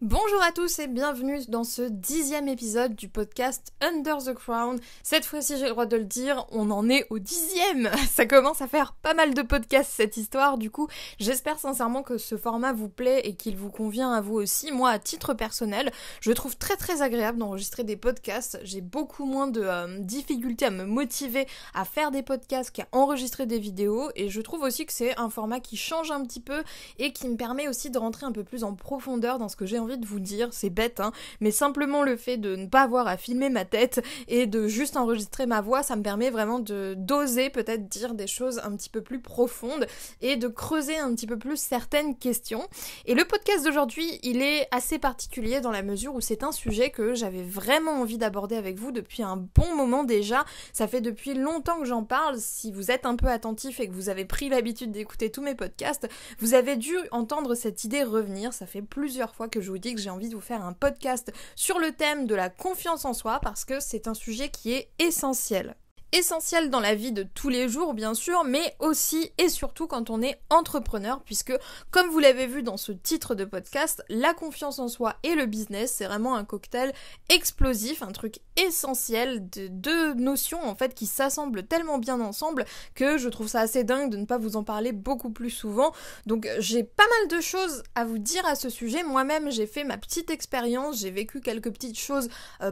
Bonjour à tous et bienvenue dans ce 10e épisode du podcast Under the Crown. Cette fois-ci, j'ai le droit de le dire, on en est au 10e. Ça commence à faire pas mal de podcasts cette histoire, du coup, j'espère sincèrement que ce format vous plaît et qu'il vous convient à vous aussi. Moi, à titre personnel, je trouve très agréable d'enregistrer des podcasts. J'ai beaucoup moins de difficultés à me motiver à faire des podcasts qu'à enregistrer des vidéos, et je trouve aussi que c'est un format qui change un petit peu et qui me permet aussi de rentrer un peu plus en profondeur dans ce que j'ai envie de vous dire. C'est bête, hein, mais simplement le fait de ne pas avoir à filmer ma tête et de juste enregistrer ma voix, ça me permet vraiment d'oser peut-être dire des choses un petit peu plus profondes et de creuser un petit peu plus certaines questions. Et le podcast d'aujourd'hui, il est assez particulier dans la mesure où c'est un sujet que j'avais vraiment envie d'aborder avec vous depuis un bon moment déjà. Ça fait depuis longtemps que j'en parle. Si vous êtes un peu attentif et que vous avez pris l'habitude d'écouter tous mes podcasts, vous avez dû entendre cette idée revenir. Ça fait plusieurs fois que je vous dis que j'ai envie de vous faire un podcast sur le thème de la confiance en soi parce que c'est un sujet qui est essentiel. Essentiel dans la vie de tous les jours bien sûr, mais aussi et surtout quand on est entrepreneur, puisque comme vous l'avez vu dans ce titre de podcast, la confiance en soi et le business, c'est vraiment un cocktail explosif, un truc essentiel, de deux notions en fait qui s'assemblent tellement bien ensemble que je trouve ça assez dingue de ne pas vous en parler beaucoup plus souvent. Donc j'ai pas mal de choses à vous dire à ce sujet. Moi-même j'ai fait ma petite expérience, j'ai vécu quelques petites choses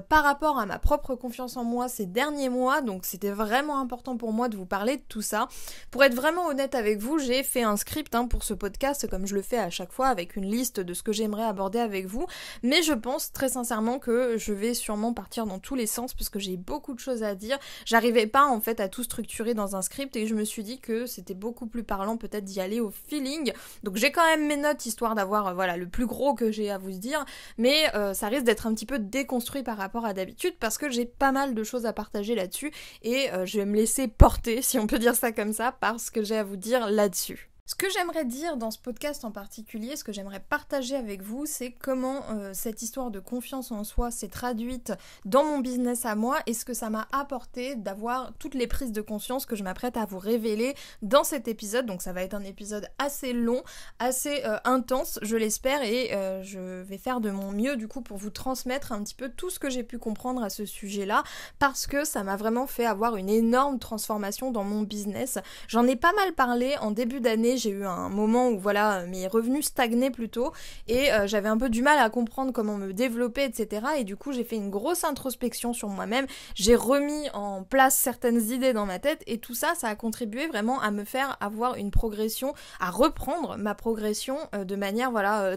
par rapport à ma propre confiance en moi ces derniers mois, donc c'était vraiment important pour moi de vous parler de tout ça. Pour être vraiment honnête avec vous, j'ai fait un script pour ce podcast, comme je le fais à chaque fois, avec une liste de ce que j'aimerais aborder avec vous, mais je pense très sincèrement que je vais sûrement partir dans tous les sens parce que j'ai beaucoup de choses à dire. J'arrivais pas en fait à tout structurer dans un script et je me suis dit que c'était beaucoup plus parlant peut-être d'y aller au feeling. Donc j'ai quand même mes notes histoire d'avoir le plus gros que j'ai à vous dire, mais ça risque d'être un petit peu déconstruit par rapport à d'habitude parce que j'ai pas mal de choses à partager là-dessus et je vais me laisser porter, si on peut dire ça comme ça, par ce que j'ai à vous dire là-dessus. Ce que j'aimerais dire dans ce podcast en particulier, ce que j'aimerais partager avec vous, c'est comment cette histoire de confiance en soi s'est traduite dans mon business à moi et ce que ça m'a apporté d'avoir toutes les prises de conscience que je m'apprête à vous révéler dans cet épisode. Donc ça va être un épisode assez long, assez intense, je l'espère, et je vais faire de mon mieux du coup pour vous transmettre un petit peu tout ce que j'ai pu comprendre à ce sujet-là, parce que ça m'a vraiment fait avoir une énorme transformation dans mon business. J'en ai pas mal parlé en début d'année. J'ai eu un moment où mes revenus stagnaient plutôt et j'avais un peu du mal à comprendre comment me développer, etc. Et du coup j'ai fait une grosse introspection sur moi-même, j'ai remis en place certaines idées dans ma tête et tout ça, ça a contribué vraiment à me faire avoir une progression, à reprendre ma progression de manière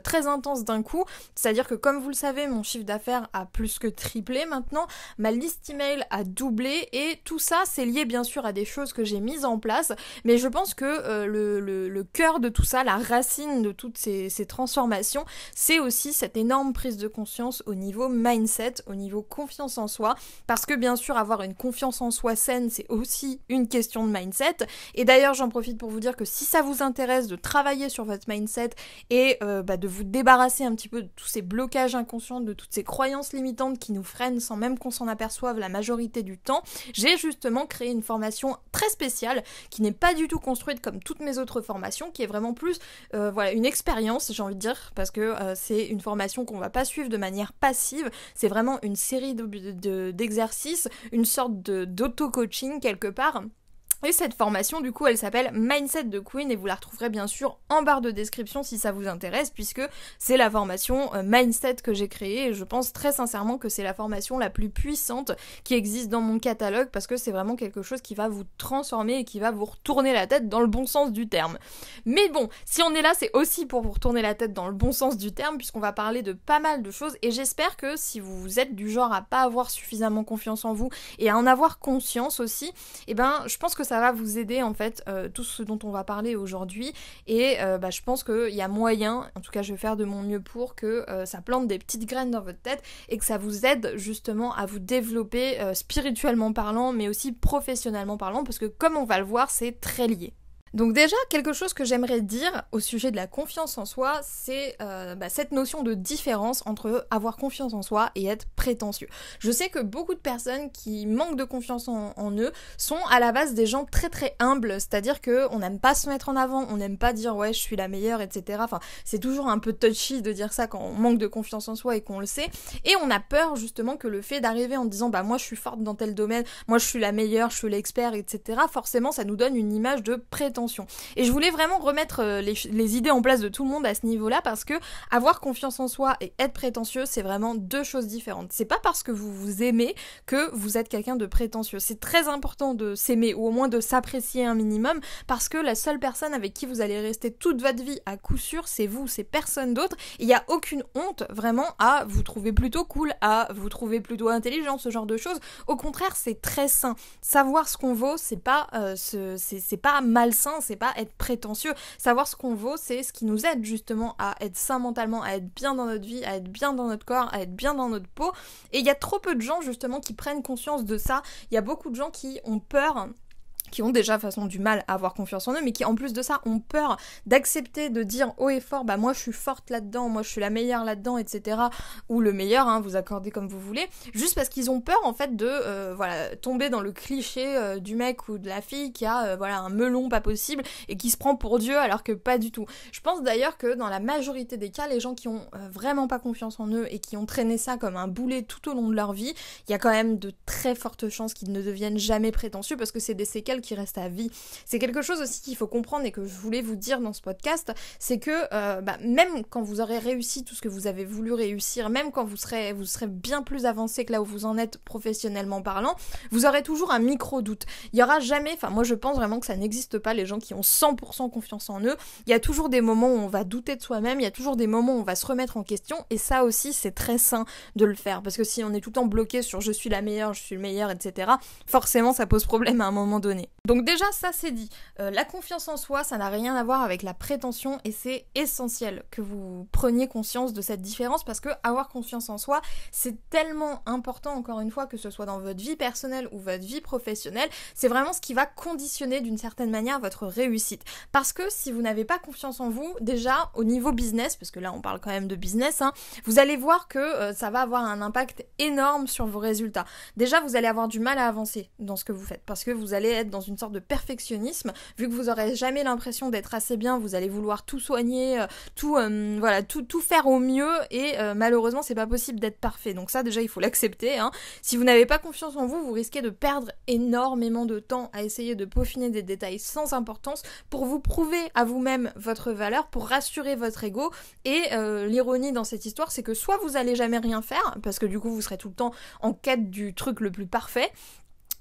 très intense d'un coup. C'est-à-dire que comme vous le savez, mon chiffre d'affaires a plus que triplé maintenant, ma liste email a doublé et tout ça c'est lié bien sûr à des choses que j'ai mises en place, mais je pense que le cœur de tout ça, la racine de toutes ces transformations, c'est aussi cette énorme prise de conscience au niveau mindset, au niveau confiance en soi, parce que bien sûr avoir une confiance en soi saine, c'est aussi une question de mindset, et d'ailleurs j'en profite pour vous dire que si ça vous intéresse de travailler sur votre mindset et de vous débarrasser un petit peu de tous ces blocages inconscients, de toutes ces croyances limitantes qui nous freinent sans même qu'on s'en aperçoive la majorité du temps, j'ai justement créé une formation très spéciale qui n'est pas du tout construite comme toutes mes autres formations, qui est vraiment plus une expérience, j'ai envie de dire, parce que c'est une formation qu'on va pas suivre de manière passive, c'est vraiment une série d'exercices, une sorte d'auto-coaching quelque part. Et cette formation, du coup, elle s'appelle Mindset de Queen et vous la retrouverez bien sûr en barre de description si ça vous intéresse, puisque c'est la formation Mindset que j'ai créée et je pense très sincèrement que c'est la formation la plus puissante qui existe dans mon catalogue parce que c'est vraiment quelque chose qui va vous transformer et qui va vous retourner la tête dans le bon sens du terme. Mais bon, si on est là, c'est aussi pour vous retourner la tête dans le bon sens du terme puisqu'on va parler de pas mal de choses et j'espère que si vous êtes du genre à pas avoir suffisamment confiance en vous et à en avoir conscience aussi, je pense que ça va vous aider en fait, tout ce dont on va parler aujourd'hui et je pense qu'il y a moyen, en tout cas je vais faire de mon mieux pour que ça plante des petites graines dans votre tête et que ça vous aide justement à vous développer spirituellement parlant mais aussi professionnellement parlant parce que comme on va le voir c'est très lié. Donc déjà, quelque chose que j'aimerais dire au sujet de la confiance en soi, c'est cette notion de différence entre avoir confiance en soi et être prétentieux. Je sais que beaucoup de personnes qui manquent de confiance en eux sont à la base des gens très très humbles, c'est-à-dire qu'on n'aime pas se mettre en avant, on n'aime pas dire ouais je suis la meilleure, etc. Enfin, c'est toujours un peu touchy de dire ça quand on manque de confiance en soi et qu'on le sait, et on a peur justement que le fait d'arriver en disant bah moi je suis forte dans tel domaine, moi je suis la meilleure, je suis l'expert, etc. Forcément ça nous donne une image de prétention. Et je voulais vraiment remettre les idées en place de tout le monde à ce niveau-là, parce que avoir confiance en soi et être prétentieux, c'est vraiment deux choses différentes. C'est pas parce que vous vous aimez que vous êtes quelqu'un de prétentieux. C'est très important de s'aimer, ou au moins de s'apprécier un minimum, parce que la seule personne avec qui vous allez rester toute votre vie à coup sûr, c'est vous, c'est personne d'autre. Il n'y a aucune honte vraiment à vous trouver plutôt cool, à vous trouver plutôt intelligent, ce genre de choses. Au contraire, c'est très sain. Savoir ce qu'on vaut, c'est pas malsain, c'est pas être prétentieux. Savoir ce qu'on vaut, c'est ce qui nous aide justement à être sain mentalement, à être bien dans notre vie, à être bien dans notre corps, à être bien dans notre peau. Et il y a trop peu de gens justement qui prennent conscience de ça. Il y a beaucoup de gens qui ont peur, qui ont déjà de façon du mal à avoir confiance en eux, mais qui en plus de ça ont peur d'accepter de dire haut et fort bah moi je suis forte là-dedans, moi je suis la meilleure là-dedans, etc. Ou le meilleur, hein, vous accordez comme vous voulez, juste parce qu'ils ont peur en fait de tomber dans le cliché du mec ou de la fille qui a un melon pas possible et qui se prend pour Dieu alors que pas du tout. Je pense d'ailleurs que dans la majorité des cas, les gens qui ont vraiment pas confiance en eux et qui ont traîné ça comme un boulet tout au long de leur vie, il y a quand même de très fortes chances qu'ils ne deviennent jamais prétentieux, parce que c'est des séquelles qui restent à vie. C'est quelque chose aussi qu'il faut comprendre et que je voulais vous dire dans ce podcast, c'est que même quand vous aurez réussi tout ce que vous avez voulu réussir, même quand vous serez bien plus avancé que là où vous en êtes professionnellement parlant, vous aurez toujours un micro-doute. Il y aura jamais, moi je pense vraiment que ça n'existe pas les gens qui ont 100% confiance en eux. Il y a toujours des moments où on va douter de soi-même, il y a toujours des moments où on va se remettre en question, et ça aussi c'est très sain de le faire, parce que si on est tout le temps bloqué sur je suis la meilleure, je suis le meilleur, etc., forcément ça pose problème à un moment donné. Donc déjà ça c'est dit, la confiance en soi ça n'a rien à voir avec la prétention, et c'est essentiel que vous preniez conscience de cette différence, parce que avoir confiance en soi c'est tellement important, encore une fois, que ce soit dans votre vie personnelle ou votre vie professionnelle, c'est vraiment ce qui va conditionner d'une certaine manière votre réussite. Parce que si vous n'avez pas confiance en vous, déjà au niveau business, parce que là on parle quand même de business, vous allez voir que ça va avoir un impact énorme sur vos résultats. Déjà vous allez avoir du mal à avancer dans ce que vous faites, parce que vous allez être dans une sorte de perfectionnisme, vu que vous aurez jamais l'impression d'être assez bien, vous allez vouloir tout soigner, tout faire au mieux, et malheureusement c'est pas possible d'être parfait. Donc ça déjà il faut l'accepter, Si vous n'avez pas confiance en vous, vous risquez de perdre énormément de temps à essayer de peaufiner des détails sans importance pour vous prouver à vous-même votre valeur, pour rassurer votre ego. Et l'ironie dans cette histoire, c'est que soit vous allez jamais rien faire, parce que du coup vous serez tout le temps en quête du truc le plus parfait,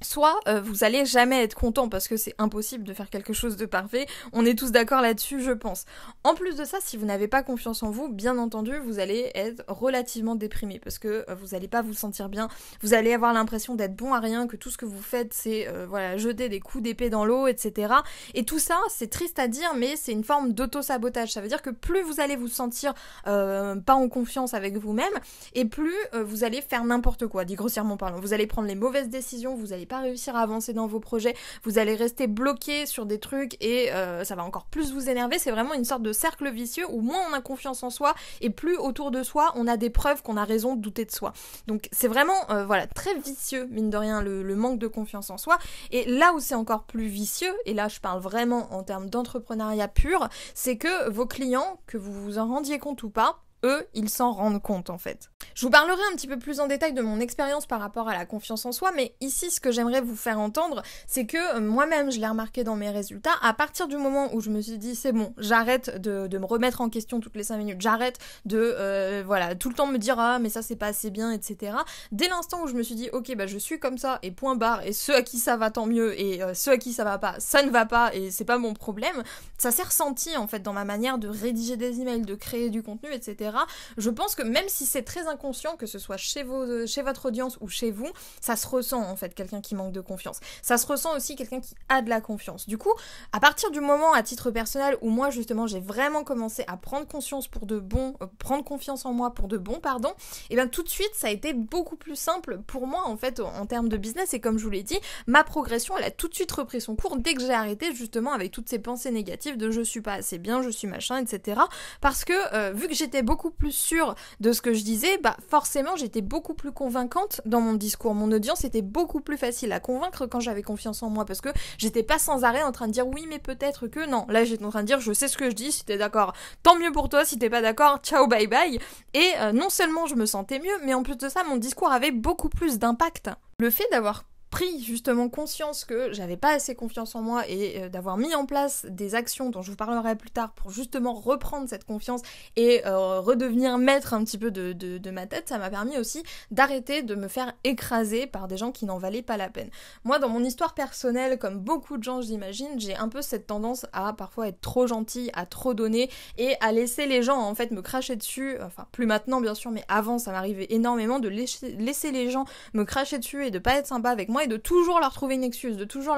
soit vous allez jamais être content, parce que c'est impossible de faire quelque chose de parfait, on est tous d'accord là-dessus je pense. En plus de ça, si vous n'avez pas confiance en vous, bien entendu vous allez être relativement déprimé, parce que vous allez pas vous sentir bien, vous allez avoir l'impression d'être bon à rien, que tout ce que vous faites c'est jeter des coups d'épée dans l'eau, etc. Et tout ça c'est triste à dire, mais c'est une forme d'auto-sabotage. Ça veut dire que plus vous allez vous sentir pas en confiance avec vous-même, et plus vous allez faire n'importe quoi, dit grossièrement parlant. Vous allez prendre les mauvaises décisions, vous allez pas réussir à avancer dans vos projets, vous allez rester bloqué sur des trucs, et ça va encore plus vous énerver. C'est vraiment une sorte de cercle vicieux où moins on a confiance en soi, et plus autour de soi on a des preuves qu'on a raison de douter de soi. Donc c'est vraiment très vicieux, mine de rien, le manque de confiance en soi. Et là où c'est encore plus vicieux, et là je parle vraiment en termes d'entrepreneuriat pur, c'est que vos clients, que vous vous en rendiez compte ou pas, eux, ils s'en rendent compte en fait. Je vous parlerai un petit peu plus en détail de mon expérience par rapport à la confiance en soi, mais ici ce que j'aimerais vous faire entendre, c'est que moi-même je l'ai remarqué dans mes résultats, à partir du moment où je me suis dit c'est bon, j'arrête de me remettre en question toutes les 5 minutes, j'arrête de tout le temps me dire ah mais ça c'est pas assez bien, etc. Dès l'instant où je me suis dit ok je suis comme ça et point barre, et ceux à qui ça va tant mieux, et ceux à qui ça va pas, ça ne va pas et c'est pas mon problème, ça s'est ressenti en fait dans ma manière de rédiger des emails, de créer du contenu, etc. Je pense que même si c'est très inconscient inconscient, que ce soit chez votre audience ou chez vous, ça se ressent en fait, quelqu'un qui manque de confiance. Ça se ressent aussi quelqu'un qui a de la confiance. Du coup, à partir du moment, à titre personnel, où moi justement j'ai vraiment commencé à prendre confiance prendre confiance en moi pour de bon, et bien tout de suite ça a été beaucoup plus simple pour moi en fait en termes de business, et comme je vous l'ai dit, ma progression elle a tout de suite repris son cours dès que j'ai arrêté justement avec toutes ces pensées négatives de je suis pas assez bien, je suis machin, etc. Parce que vu que j'étais beaucoup plus sûre de ce que je disais, bah forcément j'étais beaucoup plus convaincante dans mon discours. Mon audience était beaucoup plus facile à convaincre quand j'avais confiance en moi, parce que j'étais pas sans arrêt en train de dire oui mais peut-être que non. Là j'étais en train de dire je sais ce que je dis, si t'es d'accord tant mieux pour toi, si t'es pas d'accord ciao bye bye. Et non seulement je me sentais mieux, mais en plus de ça mon discours avait beaucoup plus d'impact. Le fait d'avoir pris justement conscience que j'avais pas assez confiance en moi et d'avoir mis en place des actions dont je vous parlerai plus tard pour justement reprendre cette confiance et redevenir maître un petit peu de ma tête, ça m'a permis aussi d'arrêter de me faire écraser par des gens qui n'en valaient pas la peine. Moi dans mon histoire personnelle, comme beaucoup de gens j'imagine, j'ai un peu cette tendance à parfois être trop gentille, à trop donner et à laisser les gens en fait me cracher dessus, enfin plus maintenant bien sûr, mais avant ça m'arrivait énormément de laisser les gens me cracher dessus et de pas être sympa avec moi et de toujours leur trouver une excuse, de toujours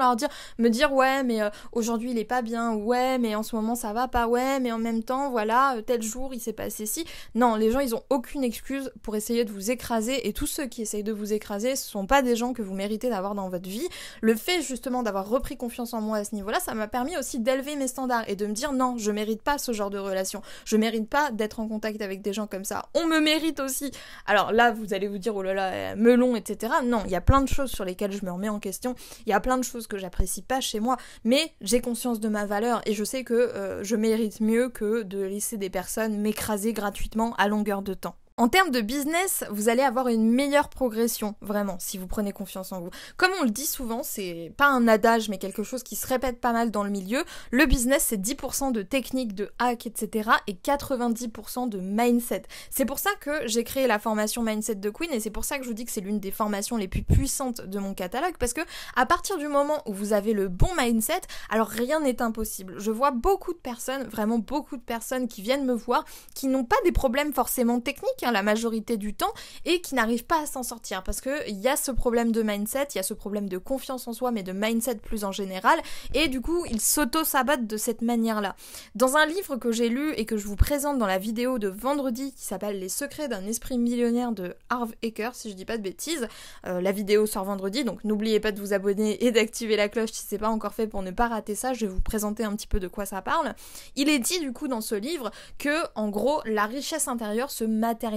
me dire ouais mais aujourd'hui il est pas bien, ouais mais en ce moment ça va pas, ouais mais en même temps voilà tel jour il s'est passé ci. Non, les gens ils ont aucune excuse pour essayer de vous écraser, et tous ceux qui essayent de vous écraser ce sont pas des gens que vous méritez d'avoir dans votre vie. Le fait justement d'avoir repris confiance en moi à ce niveau-là, ça m'a permis aussi d'élever mes standards et de me dire non, je mérite pas ce genre de relation, je mérite pas d'être en contact avec des gens comme ça, on me mérite aussi. Alors là vous allez vous dire oh là là melon etc. Non, il y a plein de choses sur lesquelles je me remets en question, il y a plein de choses que j'apprécie pas chez moi, mais j'ai conscience de ma valeur et je sais que je mérite mieux que de laisser des personnes m'écraser gratuitement à longueur de temps. En termes de business, vous allez avoir une meilleure progression, vraiment, si vous prenez confiance en vous. Comme on le dit souvent, c'est pas un adage, mais quelque chose qui se répète pas mal dans le milieu, le business, c'est 10% de technique, de hack, etc. et 90% de mindset. C'est pour ça que j'ai créé la formation Mindset de Queen, et c'est pour ça que je vous dis que c'est l'une des formations les plus puissantes de mon catalogue, parce que à partir du moment où vous avez le bon mindset, alors rien n'est impossible. Je vois beaucoup de personnes, vraiment beaucoup de personnes qui viennent me voir, qui n'ont pas des problèmes forcément techniques, la majorité du temps, et qui n'arrivent pas à s'en sortir parce que il y a ce problème de mindset, il y a ce problème de confiance en soi, mais de mindset plus en général, et du coup ils s'auto-sabotent de cette manière-là. Dans un livre que j'ai lu et que je vous présente dans la vidéo de vendredi qui s'appelle Les secrets d'un esprit millionnaire de Harv Eker, si je dis pas de bêtises, la vidéo sort vendredi, donc n'oubliez pas de vous abonner et d'activer la cloche si c'est pas encore fait pour ne pas rater ça. Je vais vous présenter un petit peu de quoi ça parle. Il est dit du coup dans ce livre que en gros la richesse intérieure se matérialise.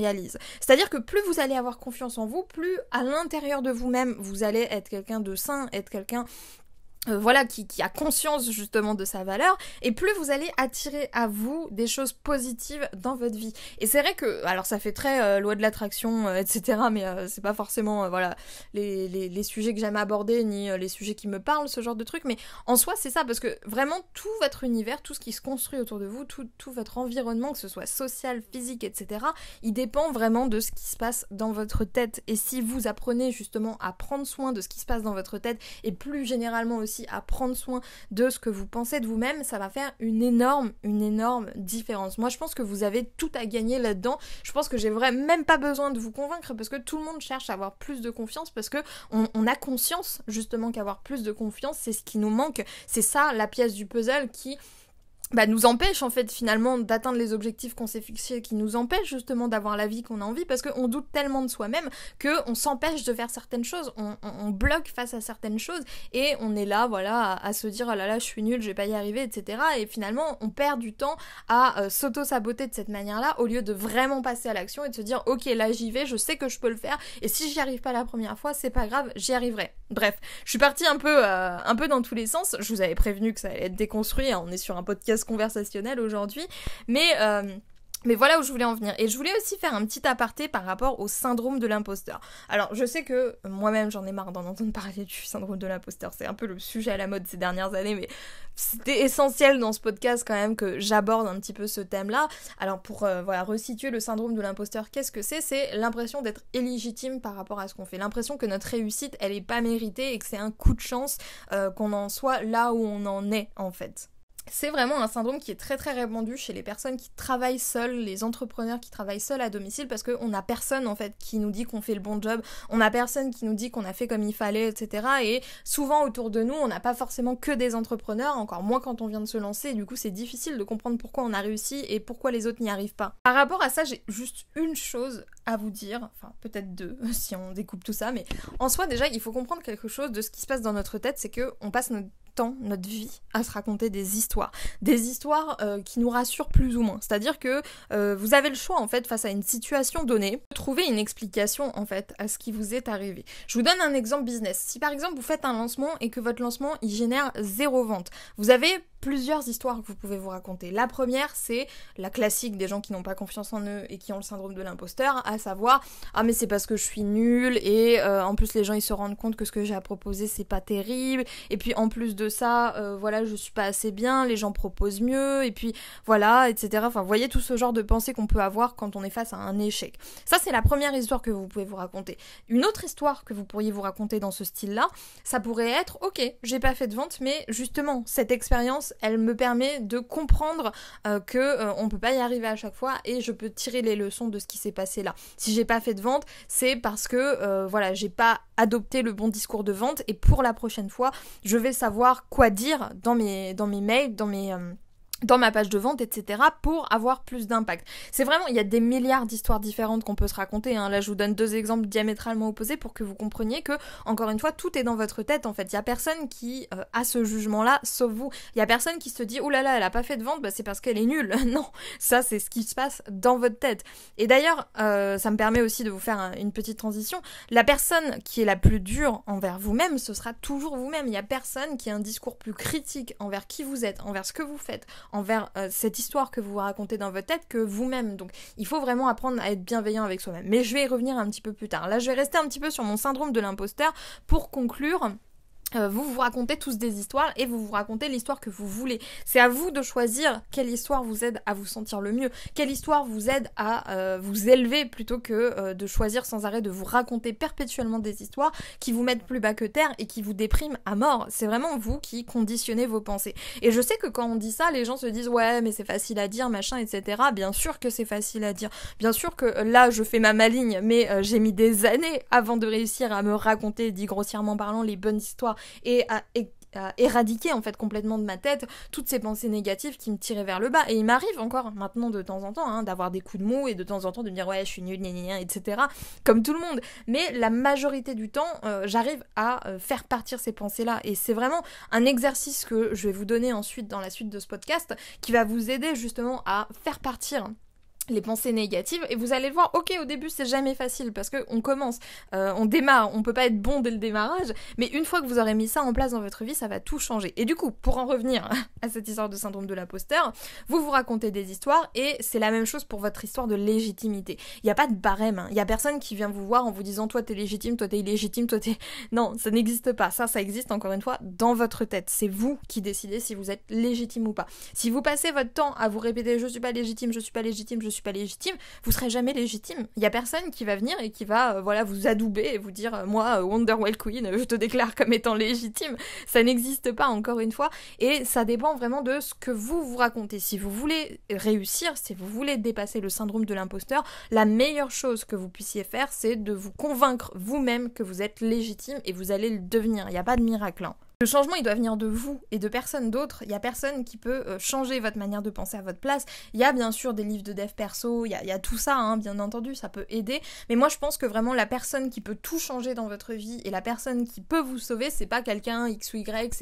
C'est-à-dire que plus vous allez avoir confiance en vous, plus à l'intérieur de vous-même, vous allez être quelqu'un de sain, être quelqu'un qui a conscience justement de sa valeur, et plus vous allez attirer à vous des choses positives dans votre vie. Et c'est vrai que, alors ça fait très loi de l'attraction, etc., mais c'est pas forcément les sujets que j'aime aborder, ni les sujets qui me parlent, ce genre de trucs, mais en soi c'est ça, parce que vraiment tout votre univers, tout ce qui se construit autour de vous, tout votre environnement, que ce soit social, physique, etc., il dépend vraiment de ce qui se passe dans votre tête. Et si vous apprenez justement à prendre soin de ce qui se passe dans votre tête, et plus généralement aussi à prendre soin de ce que vous pensez de vous-même, ça va faire une énorme différence. Moi je pense que vous avez tout à gagner là-dedans. Je pense que j'ai vraiment même pas besoin de vous convaincre, parce que tout le monde cherche à avoir plus de confiance, parce que on a conscience justement qu'avoir plus de confiance c'est ce qui nous manque, c'est ça la pièce du puzzle qui nous empêche en fait finalement d'atteindre les objectifs qu'on s'est fixés, qui nous empêche justement d'avoir la vie qu'on a envie, parce qu'on doute tellement de soi-même qu'on s'empêche de faire certaines choses, on bloque face à certaines choses, et on est là à se dire oh là là je suis nulle, je vais pas y arriver, etc. Et finalement on perd du temps à s'auto-saboter de cette manière-là, au lieu de vraiment passer à l'action et de se dire ok là j'y vais, je sais que je peux le faire, et si j'y arrive pas la première fois c'est pas grave, j'y arriverai. Bref, je suis partie un peu dans tous les sens, je vous avais prévenu que ça allait être déconstruit, on est sur un podcast conversationnel aujourd'hui, mais voilà où je voulais en venir. Et je voulais aussi faire un petit aparté par rapport au syndrome de l'imposteur. Alors, je sais que moi-même, j'en ai marre d'en entendre parler du syndrome de l'imposteur. C'est un peu le sujet à la mode ces dernières années, mais c'était essentiel dans ce podcast quand même que j'aborde un petit peu ce thème-là. Alors, pour resituer le syndrome de l'imposteur, qu'est-ce que c'est ? C'est l'impression d'être illégitime par rapport à ce qu'on fait. L'impression que notre réussite, elle est pas méritée et que c'est un coup de chance qu'on en soit là où on en est, en fait. C'est vraiment un syndrome qui est très très répandu chez les personnes qui travaillent seules, les entrepreneurs qui travaillent seuls à domicile, parce qu'on n'a personne en fait qui nous dit qu'on fait le bon job, on n'a personne qui nous dit qu'on a fait comme il fallait, etc. Et souvent autour de nous, on n'a pas forcément que des entrepreneurs, encore moins quand on vient de se lancer, et du coup c'est difficile de comprendre pourquoi on a réussi et pourquoi les autres n'y arrivent pas. Par rapport à ça, j'ai juste une chose à vous dire, enfin peut-être deux si on découpe tout ça, mais en soi déjà il faut comprendre quelque chose de ce qui se passe dans notre tête, c'est qu'on passe notre vie à se raconter des histoires qui nous rassurent plus ou moins. C'est-à-dire que vous avez le choix en fait face à une situation donnée, de trouver une explication en fait à ce qui vous est arrivé. Je vous donne un exemple business. Si par exemple vous faites un lancement et que votre lancement il génère 0 vente, vous avez plusieurs histoires que vous pouvez vous raconter. La première, c'est la classique des gens qui n'ont pas confiance en eux et qui ont le syndrome de l'imposteur, à savoir « Ah mais c'est parce que je suis nulle et en plus les gens ils se rendent compte que ce que j'ai à proposer c'est pas terrible et puis en plus de ça, voilà je suis pas assez bien, les gens proposent mieux et puis voilà, etc. » Enfin vous voyez tout ce genre de pensée qu'on peut avoir quand on est face à un échec. Ça c'est la première histoire que vous pouvez vous raconter. Une autre histoire que vous pourriez vous raconter dans ce style-là, ça pourrait être « Ok, j'ai pas fait de vente mais justement cette expérience elle me permet de comprendre on peut pas y arriver à chaque fois et je peux tirer les leçons de ce qui s'est passé là. Si j'ai pas fait de vente, c'est parce que voilà, j'ai pas adopté le bon discours de vente et pour la prochaine fois, je vais savoir quoi dire dans mes mails, dans ma page de vente, etc. pour avoir plus d'impact. C'est vraiment, il y a des milliards d'histoires différentes qu'on peut se raconter, hein. Là, je vous donne 2 exemples diamétralement opposés pour que vous compreniez que, encore une fois, tout est dans votre tête, en fait. Il y a personne qui a ce jugement-là, sauf vous. Il y a personne qui se dit, oh là là, elle a pas fait de vente, bah c'est parce qu'elle est nulle. Non, ça, c'est ce qui se passe dans votre tête. Et d'ailleurs, ça me permet aussi de vous faire une petite transition. La personne qui est la plus dure envers vous-même, ce sera toujours vous-même. Il y a personne qui a un discours plus critique envers qui vous êtes, envers ce que vous faites, envers cette histoire que vous vous racontez dans votre tête que vous-même. Donc il faut vraiment apprendre à être bienveillant avec soi-même. Mais je vais y revenir un petit peu plus tard. Là, je vais rester un petit peu sur mon syndrome de l'imposteur pour conclure. Vous vous racontez tous des histoires et vous vous racontez l'histoire que vous voulez. C'est à vous de choisir quelle histoire vous aide à vous sentir le mieux, quelle histoire vous aide à vous élever plutôt que de choisir sans arrêt de vous raconter perpétuellement des histoires qui vous mettent plus bas que terre et qui vous dépriment à mort. C'est vraiment vous qui conditionnez vos pensées. Et je sais que quand on dit ça, les gens se disent ouais mais c'est facile à dire, machin, etc. Bien sûr que c'est facile à dire. Bien sûr que là je fais ma maligne, mais j'ai mis des années avant de réussir à me raconter, dit grossièrement parlant, les bonnes histoires et à éradiquer en fait complètement de ma tête toutes ces pensées négatives qui me tiraient vers le bas. Et il m'arrive encore maintenant de temps en temps d'avoir des coups de mou et de temps en temps de me dire ouais je suis nulle, etc. Comme tout le monde. Mais la majorité du temps, j'arrive à faire partir ces pensées-là. Et c'est vraiment un exercice que je vais vous donner ensuite dans la suite de ce podcast qui va vous aider justement à faire partir les pensées négatives, et vous allez le voir, ok, au début c'est jamais facile parce que on commence, on démarre, on peut pas être bon dès le démarrage, mais une fois que vous aurez mis ça en place dans votre vie, ça va tout changer. Et du coup, pour en revenir à cette histoire de syndrome de l'imposteur, vous vous racontez des histoires et c'est la même chose pour votre histoire de légitimité. Il y a pas de barème, il y a personne qui vient vous voir en vous disant toi t'es légitime, toi t'es illégitime, toi t'es... Non, ça n'existe pas, ça existe encore une fois dans votre tête. C'est vous qui décidez si vous êtes légitime ou pas. Si vous passez votre temps à vous répéter je suis pas légitime, je suis pas légitime, je suis pas légitime, vous serez jamais légitime. Il y a personne qui va venir et qui va vous adouber et vous dire moi Wonderwell Queen, je te déclare comme étant légitime. Ça n'existe pas encore une fois et ça dépend vraiment de ce que vous vous racontez. Si vous voulez réussir, si vous voulez dépasser le syndrome de l'imposteur, la meilleure chose que vous puissiez faire, c'est de vous convaincre vous-même que vous êtes légitime et vous allez le devenir. Il n'y a pas de miracle, hein. Le changement, il doit venir de vous et de personne d'autre. Il y a personne qui peut changer votre manière de penser à votre place. Il y a bien sûr des livres de dev perso, il y a tout ça, hein, bien entendu, ça peut aider. Mais moi, je pense que vraiment la personne qui peut tout changer dans votre vie et la personne qui peut vous sauver, c'est pas quelqu'un X ou Y,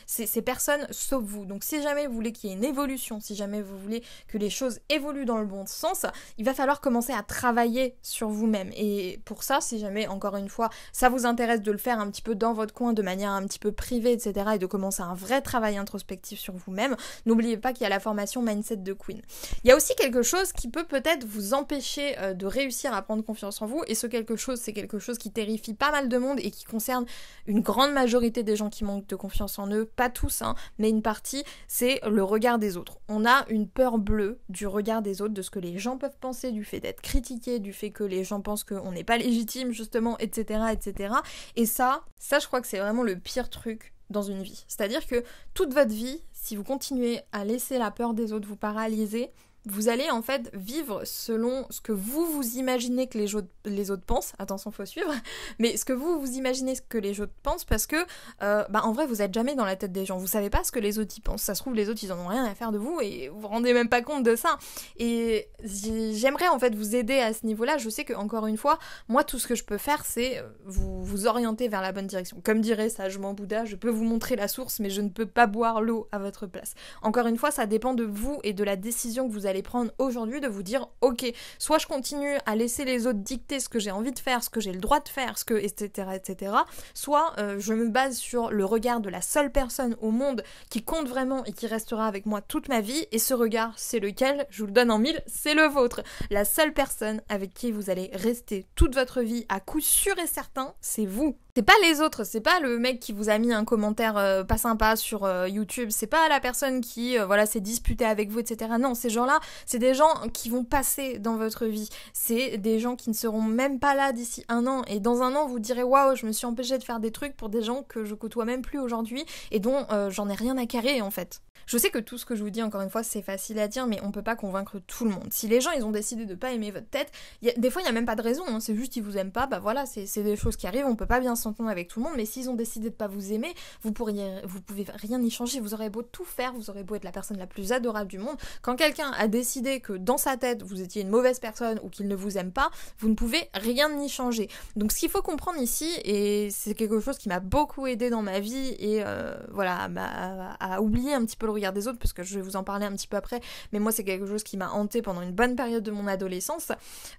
c'est personne sauf vous. Donc si jamais vous voulez qu'il y ait une évolution, si jamais vous voulez que les choses évoluent dans le bon sens, il va falloir commencer à travailler sur vous-même. Et pour ça, si jamais, encore une fois, ça vous intéresse de le faire un petit peu dans votre coin, de manière un petit peu privée, etc. et de commencer un vrai travail introspectif sur vous-même, n'oubliez pas qu'il y a la formation Mindset de Queen. Il y a aussi quelque chose qui peut peut-être vous empêcher de réussir à prendre confiance en vous, et ce quelque chose, c'est quelque chose qui terrifie pas mal de monde et qui concerne une grande majorité des gens qui manquent de confiance en eux, pas tous, mais une partie, c'est le regard des autres. On a une peur bleue du regard des autres, de ce que les gens peuvent penser, du fait d'être critiqué, du fait que les gens pensent qu'on n'est pas légitime, justement, etc., etc. Et ça, je crois que c'est vraiment le pire truc dans une vie. C'est-à-dire que toute votre vie, si vous continuez à laisser la peur des autres vous paralyser, vous allez en fait vivre selon ce que vous imaginez que les autres pensent. Attention, faut suivre. Mais ce que vous imaginez que les autres pensent, parce que en vrai vous êtes jamais dans la tête des gens. Vous savez pas ce que les autres y pensent. Ça se trouve les autres ils en ont rien à faire de vous et vous vous rendez même pas compte de ça. Et j'aimerais en fait vous aider à ce niveau-là. Je sais que encore une fois, moi tout ce que je peux faire c'est vous orienter vers la bonne direction. Comme dirait sagement Bouddha, je peux vous montrer la source mais je ne peux pas boire l'eau à votre place. Encore une fois, ça dépend de vous et de la décision que vous allez prendre aujourd'hui, de vous dire ok, soit je continue à laisser les autres dicter ce que j'ai envie de faire, ce que j'ai le droit de faire, etc., soit je me base sur le regard de la seule personne au monde qui compte vraiment et qui restera avec moi toute ma vie, et ce regard c'est lequel? Je vous le donne en mille, c'est le vôtre. La seule personne avec qui vous allez rester toute votre vie à coup sûr et certain, c'est vous. C'est pas les autres, c'est pas le mec qui vous a mis un commentaire pas sympa sur YouTube, c'est pas la personne qui s'est disputée avec vous, etc. Non, ces gens-là, c'est des gens qui vont passer dans votre vie. C'est des gens qui ne seront même pas là d'ici 1 an. Et dans 1 an, vous direz waouh, je me suis empêchée de faire des trucs pour des gens que je côtoie même plus aujourd'hui et dont j'en ai rien à carrer en fait. Je sais que tout ce que je vous dis, encore une fois, c'est facile à dire, mais on peut pas convaincre tout le monde. Si les gens, ils ont décidé de pas aimer votre tête, des fois, il y a même pas de raison, hein, c'est juste qu'ils vous aiment pas, bah voilà, c'est des choses qui arrivent, on peut pas bien s'entendre avec tout le monde, mais s'ils ont décidé de pas vous aimer, vous pouvez rien y changer, vous aurez beau tout faire, vous aurez beau être la personne la plus adorable du monde, quand quelqu'un a décidé que dans sa tête, vous étiez une mauvaise personne ou qu'il ne vous aime pas, vous ne pouvez rien y changer. Donc ce qu'il faut comprendre ici, et c'est quelque chose qui m'a beaucoup aidé dans ma vie, et à oublier un petit peu le regard des autres, parce que je vais vous en parler un petit peu après, mais moi c'est quelque chose qui m'a hanté pendant une bonne période de mon adolescence,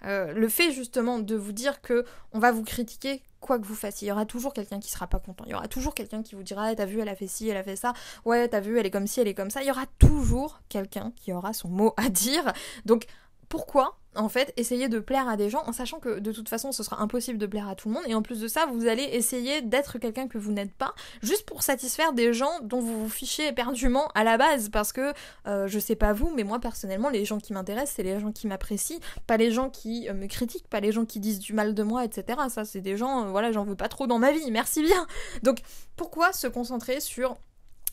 le fait justement de vous dire que on va vous critiquer quoi que vous fassiez, il y aura toujours quelqu'un qui sera pas content, il y aura toujours quelqu'un qui vous dira hey, t'as vu elle a fait ci, elle a fait ça, ouais t'as vu elle est comme ci, elle est comme ça, il y aura toujours quelqu'un qui aura son mot à dire. Donc pourquoi en fait essayer de plaire à des gens en sachant que de toute façon ce sera impossible de plaire à tout le monde, et en plus de ça vous allez essayer d'être quelqu'un que vous n'êtes pas juste pour satisfaire des gens dont vous vous fichez éperdument à la base, parce que je sais pas vous mais moi personnellement les gens qui m'intéressent c'est les gens qui m'apprécient, pas les gens qui me critiquent, pas les gens qui disent du mal de moi, etc. Ça c'est des gens j'en veux pas trop dans ma vie, merci bien. Donc pourquoi se concentrer sur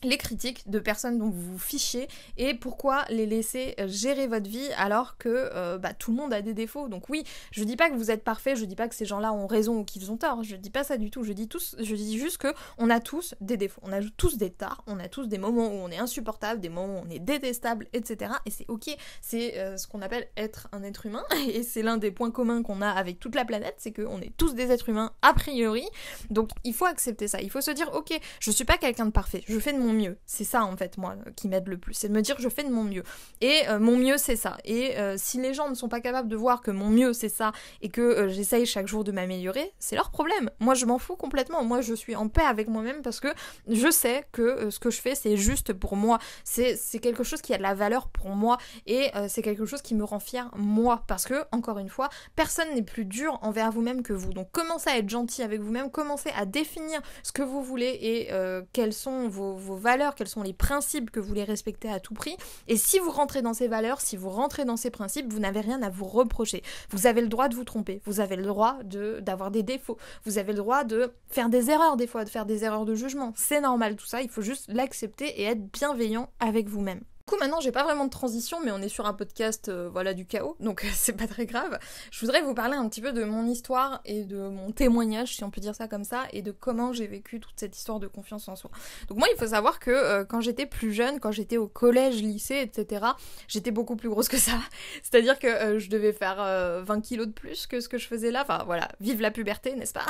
les critiques de personnes dont vous vous fichez, et pourquoi les laisser gérer votre vie alors que tout le monde a des défauts. Donc oui, je dis pas que vous êtes parfait, je dis pas que ces gens-là ont raison ou qu'ils ont tort, je dis pas ça du tout, je dis juste que on a tous des défauts, on a tous des tares, on a tous des moments où on est insupportable, des moments où on est détestable, etc. Et c'est ok, c'est ce qu'on appelle être un être humain, et c'est l'un des points communs qu'on a avec toute la planète, c'est qu'on est tous des êtres humains a priori, donc il faut accepter ça, il faut se dire ok, je suis pas quelqu'un de parfait, je fais de mon mieux. C'est ça en fait moi qui m'aide le plus, c'est de me dire que je fais de mon mieux, et mon mieux c'est ça, et si les gens ne sont pas capables de voir que mon mieux c'est ça et que j'essaye chaque jour de m'améliorer, c'est leur problème. Moi je m'en fous complètement, moi je suis en paix avec moi-même parce que je sais que ce que je fais c'est juste pour moi, c'est quelque chose qui a de la valeur pour moi, et c'est quelque chose qui me rend fière moi, parce que encore une fois personne n'est plus dur envers vous-même que vous. Donc commencez à être gentil avec vous-même, commencez à définir ce que vous voulez et quelles sont vos valeurs, quels sont les principes que vous voulez respecter à tout prix, et si vous rentrez dans ces valeurs, si vous rentrez dans ces principes, vous n'avez rien à vous reprocher. Vous avez le droit de vous tromper, vous avez le droit d'avoir des défauts, vous avez le droit de faire des erreurs des fois, de faire des erreurs de jugement, c'est normal tout ça, il faut juste l'accepter et être bienveillant avec vous-même. Du coup maintenant j'ai pas vraiment de transition, mais on est sur un podcast du chaos, donc c'est pas très grave. Je voudrais vous parler un petit peu de mon histoire et de mon témoignage, si on peut dire ça comme ça, et de comment j'ai vécu toute cette histoire de confiance en soi. Donc moi il faut savoir que quand j'étais plus jeune, quand j'étais au collège, lycée, etc., j'étais beaucoup plus grosse que ça. C'est-à-dire que je devais faire 20 kilos de plus que ce que je faisais là, enfin voilà, vive la puberté, n'est-ce pas?